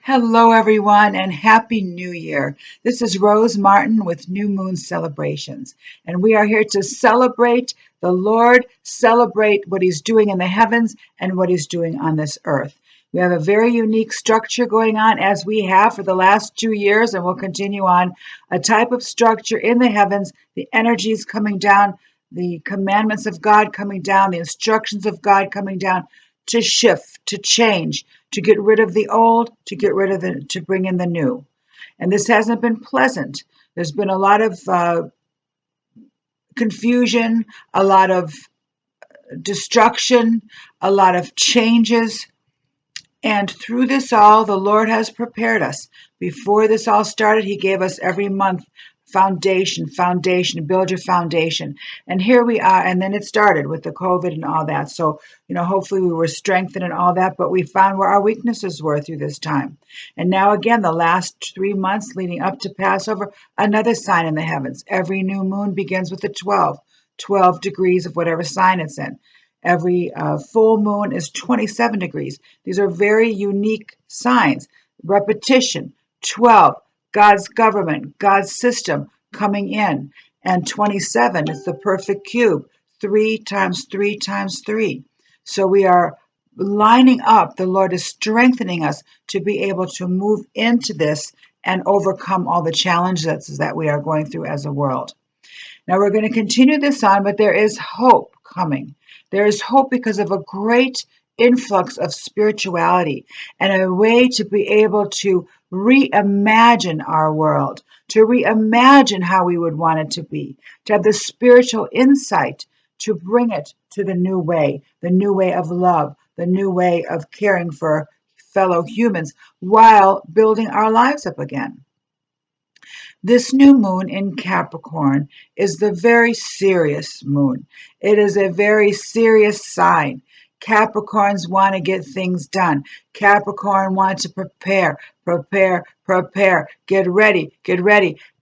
Hello, everyone, and Happy New Year. This is Rose Martin with New Moon Celebrations, and we are here to celebrate the Lord, celebrate what He's doing in the heavens and what He's doing on this earth. We have a very unique structure going on, as we have for the last 2 years, and we'll continue on a type of structure in the heavens, the energies coming down, the commandments of God coming down, the instructions of God coming down to shift, to change, to get rid of the old, to bring in the new. And this hasn't been pleasant. There's been a lot of confusion, a lot of destruction, a lot of changes. And through this all, the Lord has prepared us. Before this all started, He gave us every month foundation, build your foundation. And here we are. And then it started with the COVID and all that. So, hopefully we were strengthened and all that, but we found where our weaknesses were through this time. And now again, the last 3 months leading up to Passover, another sign in the heavens. Every new moon begins with a 12 degrees of whatever sign it's in. Every full moon is 27 degrees. These are very unique signs. Repetition, 12, God's government, God's system coming in. And 27 is the perfect cube, 3 times 3 times 3. So we are lining up. The Lord is strengthening us to be able to move into this and overcome all the challenges that we are going through as a world. Now we're going to continue this on, but there is hope coming. There is hope because of a great influx of spirituality and a way to be able to reimagine our world, to reimagine how we would want it to be, to have the spiritual insight to bring it to the new way of love, the new way of caring for fellow humans while building our lives up again. This new moon in Capricorn is the very serious moon. It is a very serious sign. Capricorns want to get things done. Capricorn wants to prepare, get ready.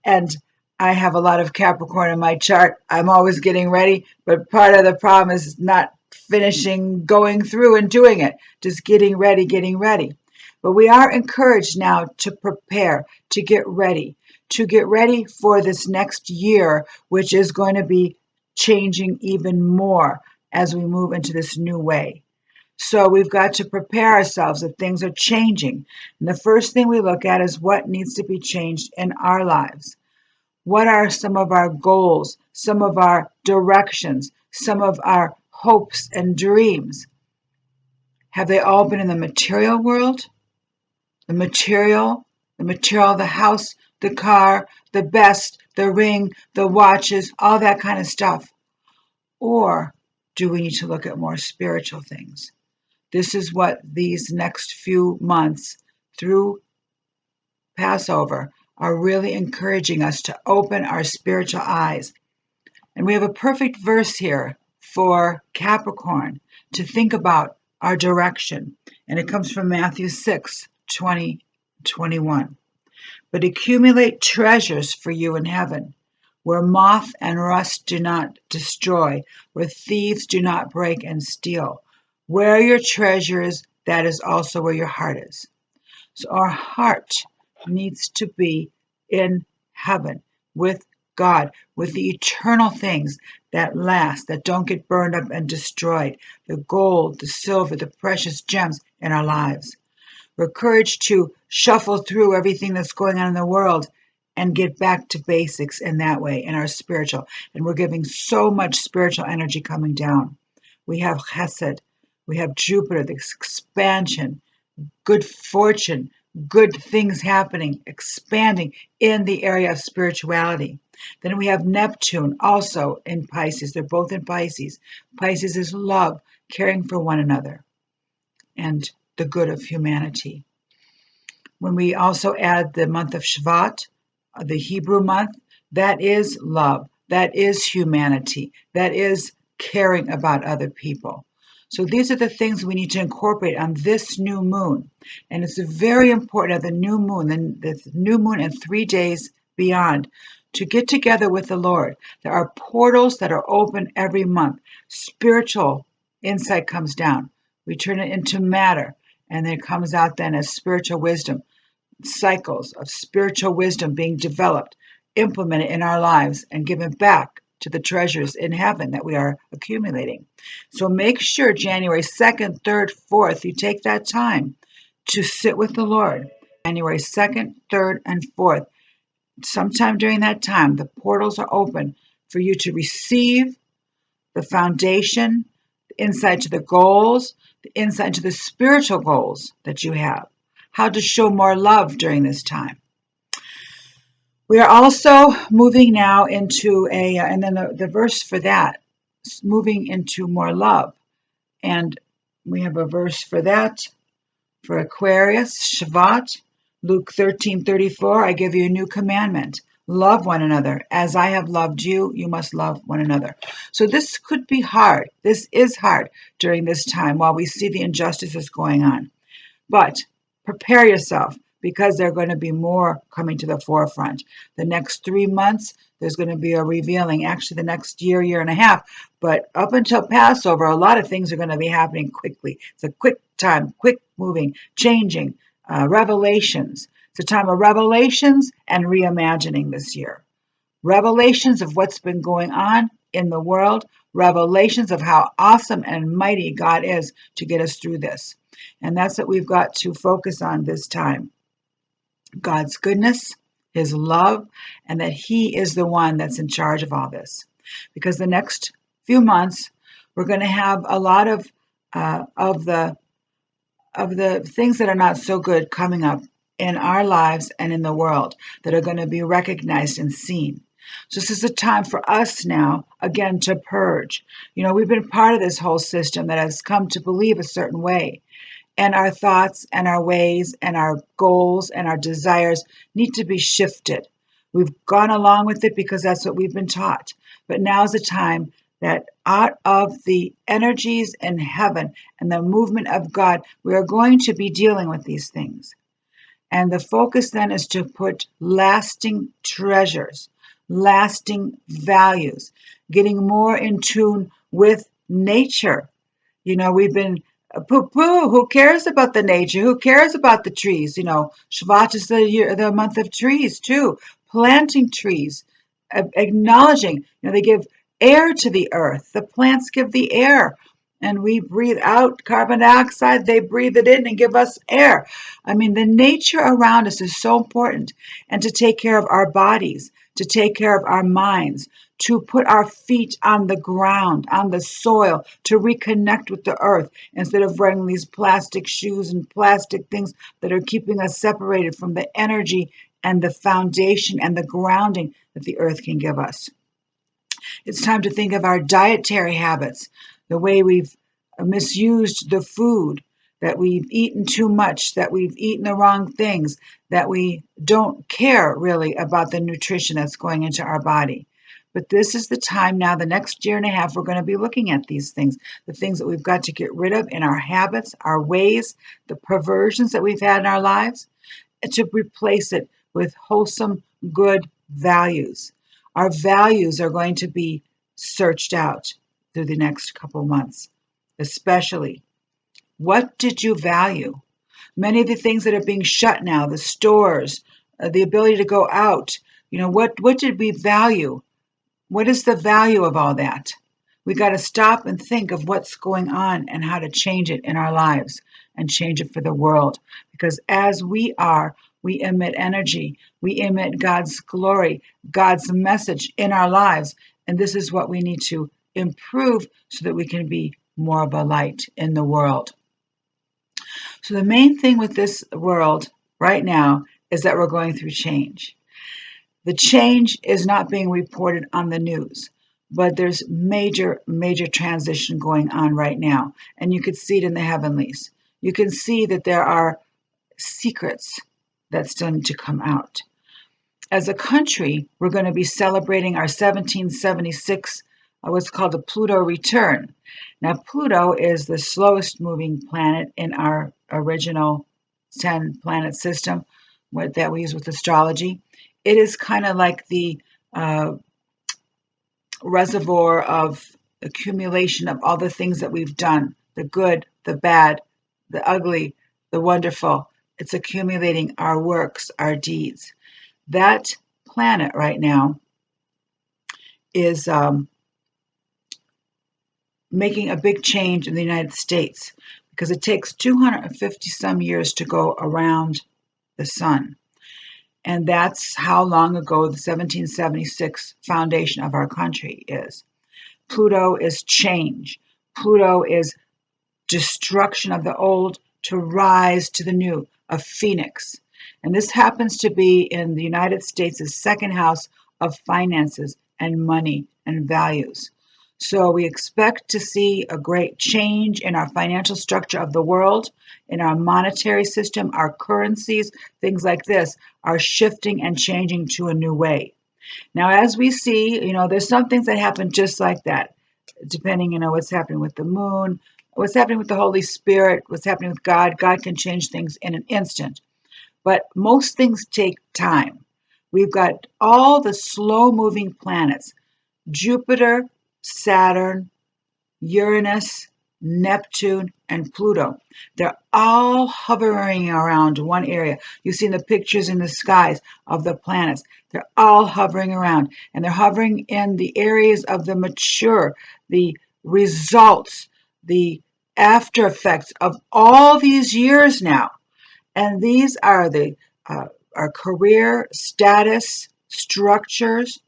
And I have a lot of Capricorn in my chart. I'm always getting ready, but part of the problem is not finishing, going through and doing it, just getting ready. But we are encouraged now to prepare, to get ready for this next year, which is going to be changing even more as we move into this new way. So we've got to prepare ourselves that things are changing. And the first thing we look at is what needs to be changed in our lives. What are some of our goals, some of our directions, some of our hopes and dreams? Have they all been in the material world? The material, the house, the car, the best, the ring, the watches, all that kind of stuff? Or do we need to look at more spiritual things? This is what these next few months through Passover are really encouraging us to open our spiritual eyes. And we have a perfect verse here for Capricorn to think about our direction. And it comes from Matthew 6:20-21. But accumulate treasures for you in heaven, where moth and rust do not destroy, where thieves do not break and steal. Where your treasure is, that is also where your heart is. So our heart needs to be in heaven with God, with the eternal things that last, that don't get burned up and destroyed, the gold, the silver, the precious gems in our lives. We're encouraged to shuffle through everything that's going on in the world and get back to basics in that way, in our spiritual. And we're giving so much spiritual energy coming down. We have Chesed, we have Jupiter, this expansion, good fortune, good things happening, expanding in the area of spirituality. Then we have Neptune also in Pisces. They're both in Pisces. Pisces is love, caring for one another, and the good of humanity. When we also add the month of Shevat, the Hebrew month, that is love, that is humanity, that is caring about other people. So these are the things we need to incorporate on this new moon. And it's very important at the new moon and 3 days beyond, to get together with the Lord. There are portals that are open every month. Spiritual insight comes down. We turn it into matter. And then it comes out then as spiritual wisdom, cycles of spiritual wisdom being developed, implemented in our lives, and given back to the treasures in heaven that we are accumulating. So make sure January 2nd, 3rd, 4th, you take that time to sit with the Lord. January 2nd, 3rd, and 4th. Sometime during that time, the portals are open for you to receive the foundation, the insight to the goals, the insight to the spiritual goals that you have, how to show more love during this time. We are also moving now into and then the verse for that, moving into more love. And we have a verse for that, for Aquarius, Shevat, Luke 13:34, I give you a new commandment. Love one another. As I have loved you, you must love one another. So this could be hard. This is hard during this time while we see the injustices going on. But prepare yourself because there are going to be more coming to the forefront. The next 3 months, there's going to be a revealing. Actually, the next year, year and a half. But up until Passover, a lot of things are going to be happening quickly. It's a quick time, quick moving, changing, revelations. It's a time of revelations and reimagining this year. Revelations of what's been going on in the world, revelations of how awesome and mighty God is to get us through this. And that's what we've got to focus on this time. God's goodness, his love, and that he is the one that's in charge of all this. Because the next few months, we're going to have a lot of the things that are not so good coming up in our lives and in the world that are going to be recognized and seen. So this is a time for us now, again, to purge. We've been part of this whole system that has come to believe a certain way. And our thoughts and our ways and our goals and our desires need to be shifted. We've gone along with it because that's what we've been taught. But now is the time that out of the energies in heaven and the movement of God, we are going to be dealing with these things. And the focus then is to put lasting treasures, lasting values, getting more in tune with nature. We've been poo-poo, who cares about the nature? Who cares about the trees? Shevat is the month of trees too. Planting trees, acknowledging, they give air to the earth. The plants give the air. And we breathe out carbon dioxide, they breathe it in and give us air. The nature around us is so important. And to take care of our bodies, to take care of our minds, to put our feet on the ground, on the soil, to reconnect with the earth instead of wearing these plastic shoes and plastic things that are keeping us separated from the energy and the foundation and the grounding that the earth can give us. It's time to think of our dietary habits, the way we've misused the food, that we've eaten too much, that we've eaten the wrong things, that we don't care really about the nutrition that's going into our body. But this is the time now, the next year and a half, we're going to be looking at these things, the things that we've got to get rid of in our habits, our ways, the perversions that we've had in our lives, and to replace it with wholesome, good values. Our values are going to be searched out through the next couple of months, especially. What did you value? Many of the things that are being shut now, the stores, the ability to go out, what did we value? What is the value of all that? We got to stop and think of what's going on and how to change it in our lives and change it for the world. Because as we emit energy, we emit God's glory, God's message in our lives. And this is what we need to improve so that we can be more of a light in the world. So the main thing with this world right now is that we're going through change. The change is not being reported on the news, but there's major, major transition going on right now. And you could see it in the heavenlies. You can see that there are secrets that still need to come out. As a country, we're going to be celebrating our 1776, what's called the Pluto return. Now, Pluto is the slowest moving planet in our original 10-planet system that we use with astrology. It is kind of like the reservoir of accumulation of all the things that we've done, the good, the bad, the ugly, the wonderful. It's accumulating our works, our deeds. That planet right now is making a big change in the United States because it takes 250 some years to go around the sun. And that's how long ago the 1776 foundation of our country is. Pluto is change. Pluto is destruction of the old to rise to the new, a phoenix. And this happens to be in the United States' second house of finances and money and values. So we expect to see a great change in our financial structure of the world, in our monetary system, our currencies, things like this are shifting and changing to a new way. Now, as we see, there's some things that happen just like that, depending, what's happening with the moon, what's happening with the Holy Spirit, what's happening with God. God can change things in an instant. But most things take time. We've got all the slow moving planets, Jupiter, Saturn, Uranus, Neptune, and Pluto. They're all hovering around one area. You've seen the pictures in the skies of the planets. They're all hovering around, and they're hovering in the areas of the mature, the results, the after effects of all these years now. And these are our career status structures,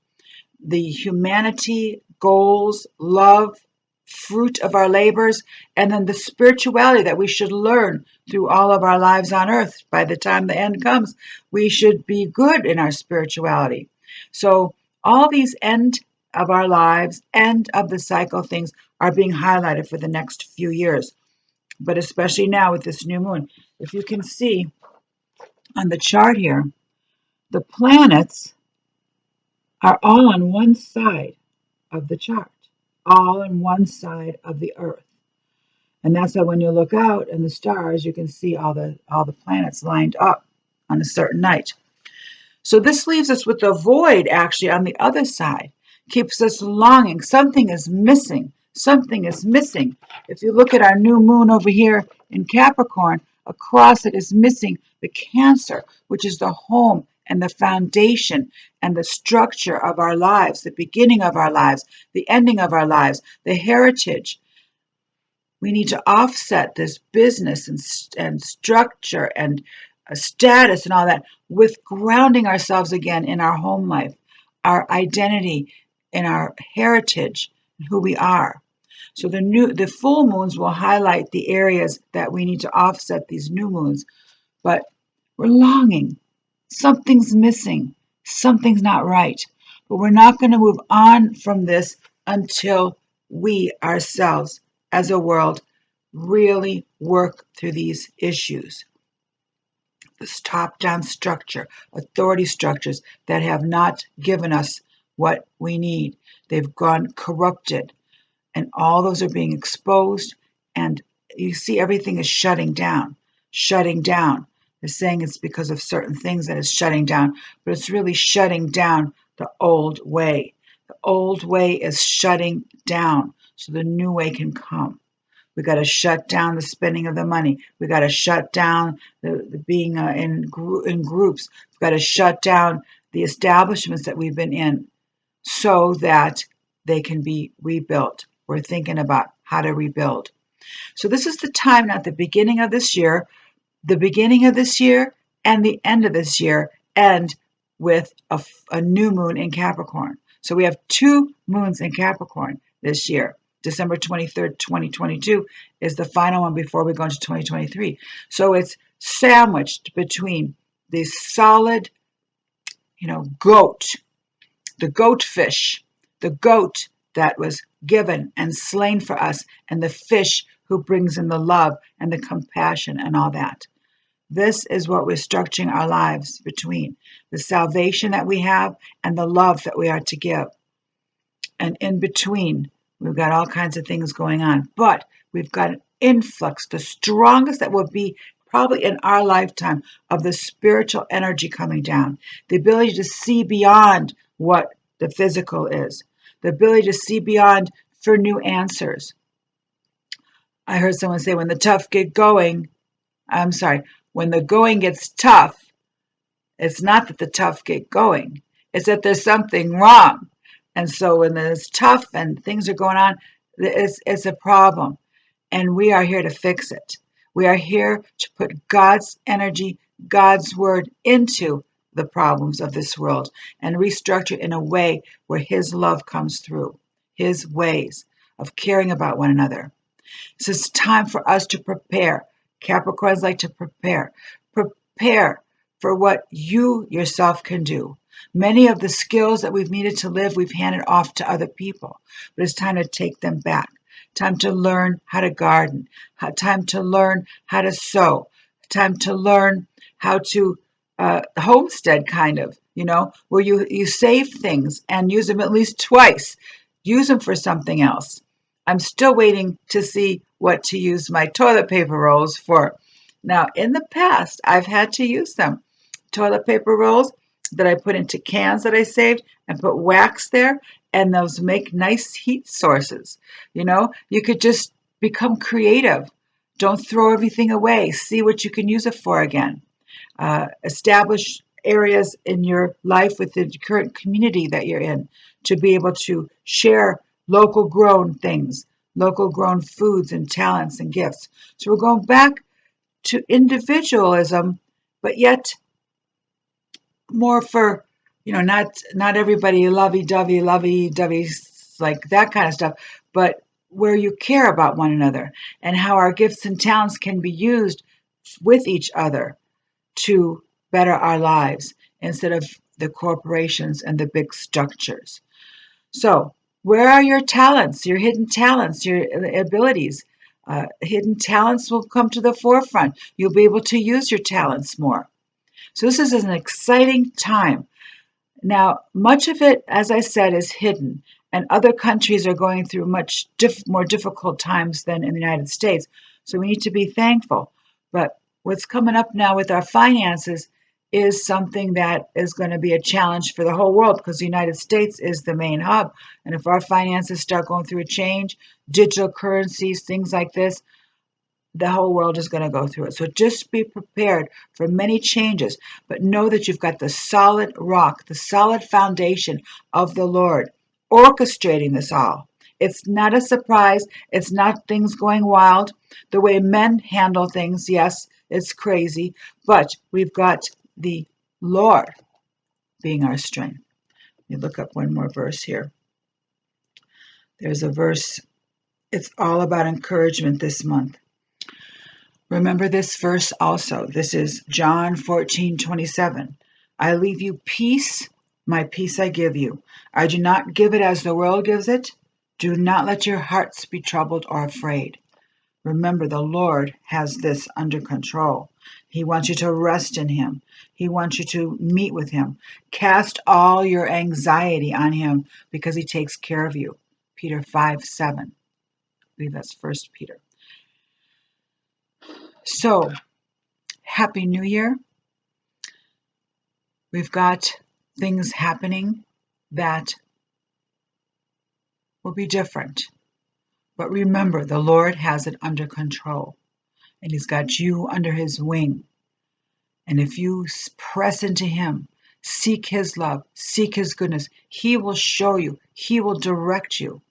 the humanity, goals, love, fruit of our labors, and then the spirituality that we should learn through all of our lives on earth. By the time the end comes, we should be good in our spirituality. So all these end of our lives, end of the cycle things are being highlighted for the next few years. But especially now with this new moon, if you can see on the chart here, the planets are all on one side of the chart, all on one side of the earth. And that's why when you look out in the stars, you can see all the planets lined up on a certain night. So this leaves us with a void actually on the other side, keeps us longing. Something is missing. Something is missing. If you look at our new moon over here in Capricorn, across it is missing the Cancer, which is the home and the foundation and the structure of our lives, the beginning of our lives, the ending of our lives, the heritage. We need to offset this business and structure and status and all that with grounding ourselves again in our home life, our identity, in our heritage, who we are. So the full moons will highlight the areas that we need to offset these new moons. But we're longing. Something's missing. Something's not right. But we're not going to move on from this until we ourselves, as a world, really work through these issues. This top-down structure, authority structures that have not given us what we need. They've gone corrupted, and all those are being exposed, and you see everything is shutting down. They're saying it's because of certain things that it's shutting down, but it's really shutting down the old way. The old way is shutting down so the new way can come. We got to shut down the spending of the money. We got to shut down the being in groups. We've got to shut down the establishments that we've been in so that they can be rebuilt. We're thinking about how to rebuild. So this is the time at the beginning of this year, and the end of this year end with a new moon in Capricorn. So we have 2 moons in Capricorn this year. December 23rd, 2022 is the final one before we go into 2023. So it's sandwiched between the solid, goat, the goatfish, the goat that was given and slain for us, and the fish who brings in the love and the compassion and all that. This is what we're structuring our lives between, the salvation that we have and the love that we are to give. And in between, we've got all kinds of things going on, but we've got an influx, the strongest that will be probably in our lifetime, of the spiritual energy coming down, the ability to see beyond what the physical is, the ability to see beyond for new answers. I heard someone say, when the tough get going, I'm sorry, when the going gets tough, it's not that the tough get going. It's that there's something wrong. And so when it's tough and things are going on, it's a problem. And we are here to fix it. We are here to put God's energy, God's word into the problems of this world and restructure in a way where His love comes through, His ways of caring about one another. So it's time for us to prepare. Capricorns like to prepare. Prepare for what you yourself can do. Many of the skills that we've needed to live, we've handed off to other people. But it's time to take them back. Time to learn how to garden. Time to learn how to sew. Time to learn how to homestead, kind of, where you save things and use them at least twice. Use them for something else. I'm still waiting to see what to use my toilet paper rolls for. Now, in the past, I've had to use them. Toilet paper rolls that I put into cans that I saved and put wax there, and those make nice heat sources. You could just become creative. Don't throw everything away. See what you can use it for again. Establish areas in your life with the current community that you're in to be able to share local grown things, local grown foods and talents and gifts. So we're going back to individualism, but yet more for, not everybody lovey-dovey, like that kind of stuff, but where you care about one another and how our gifts and talents can be used with each other to better our lives instead of the corporations and the big structures. So, where are your talents, your hidden talents, your abilities? Hidden talents will come to the forefront. You'll be able to use your talents more. So, this is an exciting time. Now, much of it, as I said, is hidden, and other countries are going through much more difficult times than in the United States. So, we need to be thankful. But what's coming up now with our finances is something that is going to be a challenge for the whole world because the United States is the main hub. And if our finances start going through a change, digital currencies, things like this, the whole world is going to go through it. So just be prepared for many changes, but know that you've got the solid rock, the solid foundation of the Lord orchestrating this all. It's not a surprise. It's not things going wild. The way men handle things, yes, it's crazy, but we've got the Lord being our strength. Let me look up one more verse here. There's a verse, it's all about encouragement this month. Remember this verse also. This is John 14:27. I leave you peace, my peace I give you. I do not give it as the world gives it. Do not let your hearts be troubled or afraid. Remember, the Lord has this under control. He wants you to rest in Him. He wants you to meet with Him. Cast all your anxiety on Him because He takes care of you. Peter 5:7. I believe that's 1 Peter. So, Happy New Year. We've got things happening that will be different. But remember, the Lord has it under control. And He's got you under His wing. And if you press into Him, seek His love, seek His goodness, He will show you, He will direct you.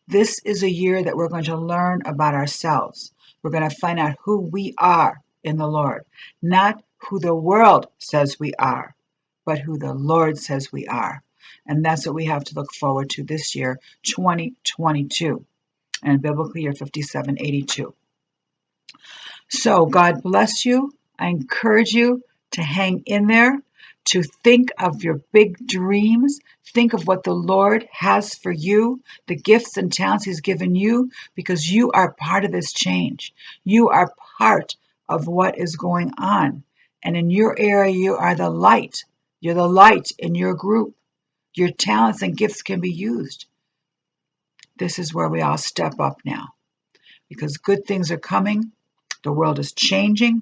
This is a year that we're going to learn about ourselves. We're going to find out who we are in the Lord, not who the world says we are, but who the Lord says we are. And that's what we have to look forward to this year, 2022, and biblically year 5782. So God bless you. I encourage you to hang in there, to think of your big dreams. Think of what the Lord has for you, the gifts and talents He's given you, because you are part of this change. You are part of what is going on. And in your area, you are the light. You're the light in your group. Your talents and gifts can be used. This is where we all step up now, because good things are coming. The world is changing,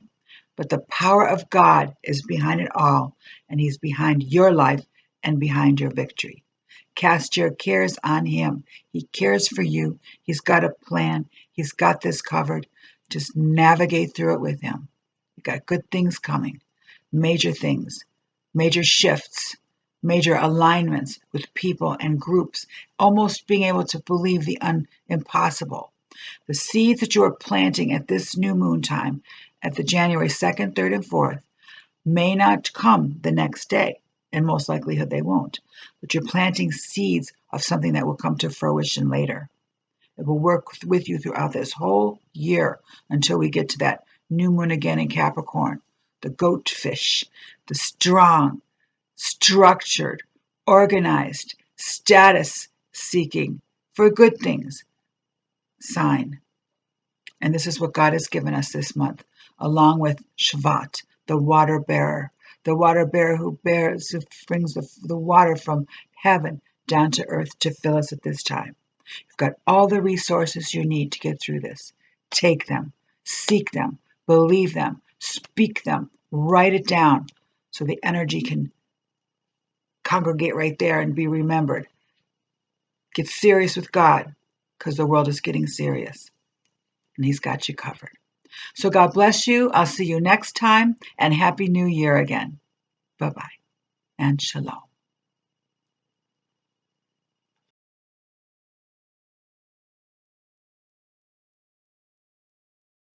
but the power of God is behind it all, and He's behind your life and behind your victory. Cast your cares on Him. He cares for you. He's got a plan. He's got this covered. Just navigate through it with Him. You got good things coming, major things, major shifts, major alignments with people and groups, almost being able to believe the impossible. The seeds that you are planting at this new moon time, at the January 2nd, 3rd, and 4th, may not come the next day, and most likelihood they won't. But you're planting seeds of something that will come to fruition later. It will work with you throughout this whole year until we get to that new moon again in Capricorn. The goatfish, the strong, structured, organized, status seeking for good things sign. And this is what God has given us this month, along with Shevat, the water bearer who brings the water from heaven down to earth to fill us at this time. You've got all the resources you need to get through this. Take them, seek them, believe them, speak them, write it down so the energy can congregate right there and be remembered. Get serious with God because the world is getting serious and He's got you covered. So God bless you. I'll see you next time, and Happy New Year again. Bye-bye and shalom.